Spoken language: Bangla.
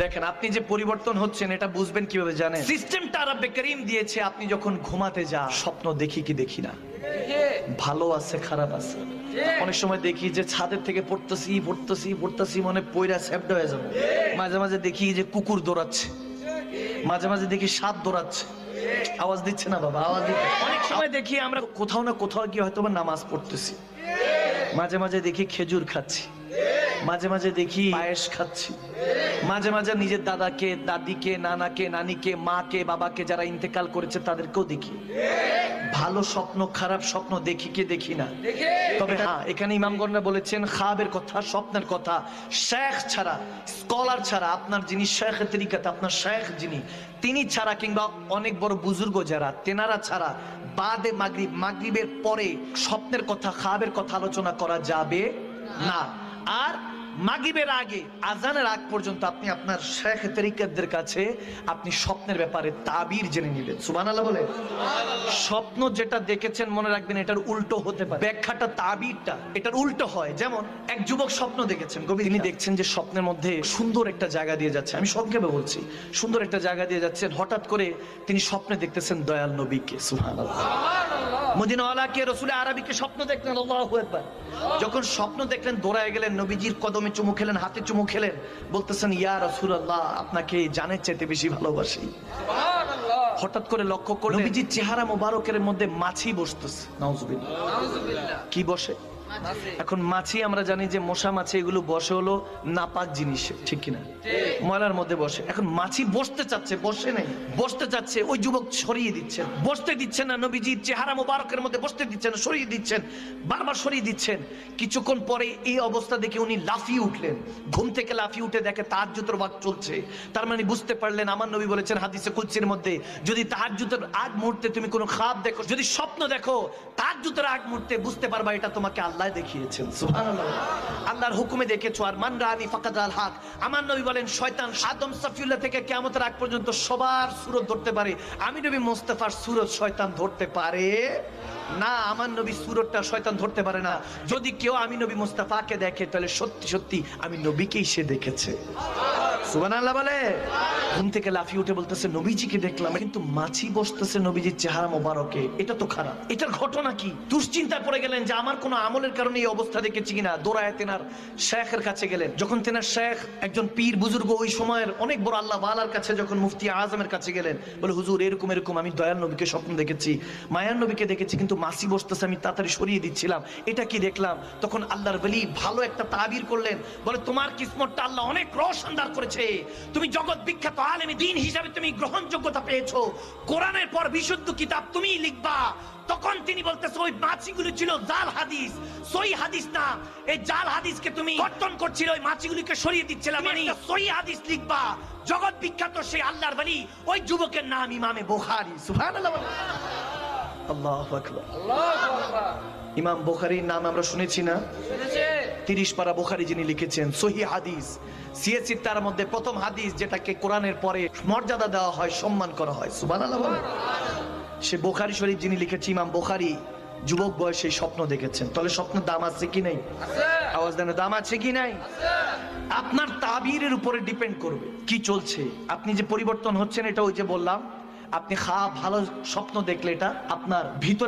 দেখেন আপনি যে পরিবর্তন হচ্ছেন এটা বুঝবেন কিভাবে জানেন? সিস্টেমটা রব্বে করিম দিয়েছে। আপনি যখন ঘুমাতে যান স্বপ্ন দেখি কি দেখি না, ভালো আছে খারাপ আছে। অনেক সময় দেখি যে ছাদের থেকে পড়তেছি মনে পয়রা সেপ্ট হয়ে যাবে। মাঝে মাঝে দেখি যে কুকুর দৌড়াচ্ছে, মাঝে মাঝে দেখি সাপ দৌড়াচ্ছে। আওয়াজ দিচ্ছে না বাবা, আওয়াজ দিচ্ছে। অনেক সময় দেখি আমরা কোথাও না কোথাও গিয়ে হয়তো নামাজ পড়তেছি, মাঝে মাঝে দেখি খেজুর খাচ্ছি, মাঝে মাঝে দেখি পায়েস খাচ্ছি, মাঝে মাঝে নিজের দাদাকে, দাদিকে, নানাকে, নানিকে, মাকে, বাবাকে যারা ইন্তেকাল করেছে তাদেরকেও দেখি। ভালো স্বপ্ন খারাপ স্বপ্ন দেখি কি দেখি না। তবে হ্যাঁ, এখানে ইমামগণরা বলেছেন খাবের কথা, স্বপ্নের কথা শেখ ছাড়া, স্কলার ছাড়া, আপনার যিনি শেখ তরিকাতে, আপনার শেখ যিনি, তিনি ছাড়া কিংবা অনেক বড় বুজুর্গ যারা, তেনারা ছাড়া বাদে মাগরিবের পরে স্বপ্নের কথা, খাবের কথা আলোচনা করা যাবে না। আর মাগরিবের আগে, আজানের আগ পর্যন্ত আপনি আপনার শেখ তরিকাতদের কাছে আপনি স্বপ্নের ব্যাপারে তাবির জেনে নেবেন। সুবহানাল্লাহ বলে। স্বপ্ন যেটা দেখেছেন মনে রাখবেন এটার উল্টো হতে পারে, ব্যাখ্যাটা তাবিরটা এটার উল্টো হয়। যেমন এক যুবক স্বপ্ন দেখেছেন, তিনি দেখছেন যে স্বপ্নের মধ্যে সুন্দর একটা জায়গা দিয়ে যাচ্ছে, আমি সংক্ষেপে বলছি, সুন্দর একটা জায়গা দিয়ে যাচ্ছেন। হঠাৎ করে তিনি স্বপ্নে দেখতেছেন দয়াল নবীকে। সুবহানাল্লাহ। মদিনাওয়ালাকে, রাসূল আরবীকে স্বপ্ন দেখলেন। আল্লাহু আকবার। যখন স্বপ্ন দেখলেন দৌড়ায় গেলেন, নবীজির কদমে চুমু খেলেন, হাতে চুমু খেলেন, বলতেছেন ইয়া রাসূলুল্লাহ, আপনাকে জানের চাইতে বেশি ভালোবাসি। সুবহানাল্লাহ। হঠাৎ করে লক্ষ্য করলেন নবীজির চেহারা মোবারকের মধ্যে মাছি বসতেছে। নাউজুবিল্লাহ। নাউজুবিল্লাহ। কি বসে? এখন মাছি আমরা জানি যে মশা মাছি এগুলো বসে হলো নাপাক জিনিসে, ঠিক কিনা? ময়লার মধ্যে বসে। এখন মাছি বসতে চাচ্ছে, বসে নেই, বসতে চাচ্ছে, ওই যুবক সরিয়ে দিচ্ছেন, বসতে দিচ্ছেন না। নবীজির চেহারা মোবারকের মধ্যে বসতে দিচ্ছেন, সরিয়ে দিচ্ছেন, বারবার সরিয়ে দিচ্ছেন। কিছুক্ষণ পরে এই অবস্থা দেখে উনি লাফিয়ে উঠলেন। ঘুম থেকে লাফিয়ে উঠে দেখে তাহাজ্জুদের ওয়াক্ত চলছে। তার মানে বুঝতে পারলেন আমার নবী বলেছেন হাদিসে কুদসির মধ্যে, যদি তাহাজ্জুদের আগ মুহূর্তে তুমি কোনো খাব দেখো, যদি স্বপ্ন দেখো তাহাজ্জুদের আগ মুহূর্তে, বুঝতে পারবা এটা তোমাকে আল্লাহ দেখিয়েছেন। সুবহানাল্লাহ। আল্লাহর হুকুমে দেখেছো। আর মান রানি ফাকাদ আল হক। আমার নবী বলেন শয়তান আদম সফিউল্লাহ থেকে কিয়ামতের আগ পর্যন্ত সবার সুরত ধরতে পারে, আমি নবী মুস্তাফার সুরত শয়তান ধরতে পারে না। আমার নবী সুরতটা শয়তান ধরতে পারে না। যদি কেউ আমি নবী মুস্তাফাকে দেখে তাহলে সত্যি সত্যি আমি নবীকেই সে দেখেছে। সুবহানাল্লাহ বলে। ঘুম থেকে লাফিয়ে উঠে বলতেছে নবীজিকে দেখলাম, কিন্তু মাছি বসতেছে নবীজির চেহারা মোবারকে, এটা তো খারাপ। এটার ঘটনা কি? দুশ্চিন্তায় পড়ে গেলেন যে আমার কোনো আমলের কারণে এই অবস্থা দেখেছি কিনা। দৌড়ায় তেনার শেখের কাছে গেলেন। যখন তেনার শেখ একজন পীর বুজুর্গ, ওই সময়ের অনেক বড় আল্লাহ ওয়ালার কাছে, যখন মুফতি আজমের কাছে গেলেন, বলে হুজুর এরকম এরকম আমি দয়াল নবীকে স্বপ্ন দেখেছি, মায়ার নবীকে দেখেছি, কিন্তু মাছি বসতেছে, আমি তাড়াতাড়ি সরিয়ে দিচ্ছিলাম, এটা কি দেখলাম। তখন আল্লাহর ওলি ভালো একটা তাবির করলেন, বলে তোমার কিসমতটা আল্লাহ অনেক রোশনদার করেছে, তুমি জগৎ বিখ্যাত আলেমে দ্বীন হিসাবে তুমি গ্রহণযোগ্যতা পেয়েছো, কোরআনের পর বিশুদ্ধ কিতাব তুমিই লিখবা। তখন তিনি বলতেছে ওই মাছিগুলো ছিল জাল হাদিস, সহি হাদিস না। এই জাল হাদিসকে তুমি কর্তন করছিলে, ওই মাছিগুলোকে সরিয়ে দিচ্ছিলাম, মানে সহি হাদিস লিখবা। জগৎ বিখ্যাত সেই আল্লাহর ওলি, ওই যুবকের নাম ইমামে বুখারী। সুবহানাল্লাহ। আল্লাহু আকবার। আল্লাহু আকবার। ইমাম বুখারীর নাম আমরা শুনেছি না? 30 পারা বুখারী যিনি লিখেছেন সহি হাদিস, সিএসি তার মধ্যে প্রথম হাদিস যেটাকে কোরআনের পরে মর্যাদা দেওয়া হয়, সম্মান করা হয়। সুবহানাল্লাহ। সে বুখারী শরীফ যিনি লিখেছে ইমাম বুখারী যুবক বয়সে স্বপ্ন দেখেছেন। তাহলে স্বপ্নের দাম আছে কি নাই? আওয়াজ দেন, দাম আছে কি নাই? আপনার তাবিরের উপরে ডিপেন্ড করবে কি চলছে। আপনি যে পরিবর্তন হচ্ছেন এটা ওই যে বললাম, আপনি ভালো স্বপ্ন দেখলে এটা আপনার ভিতরে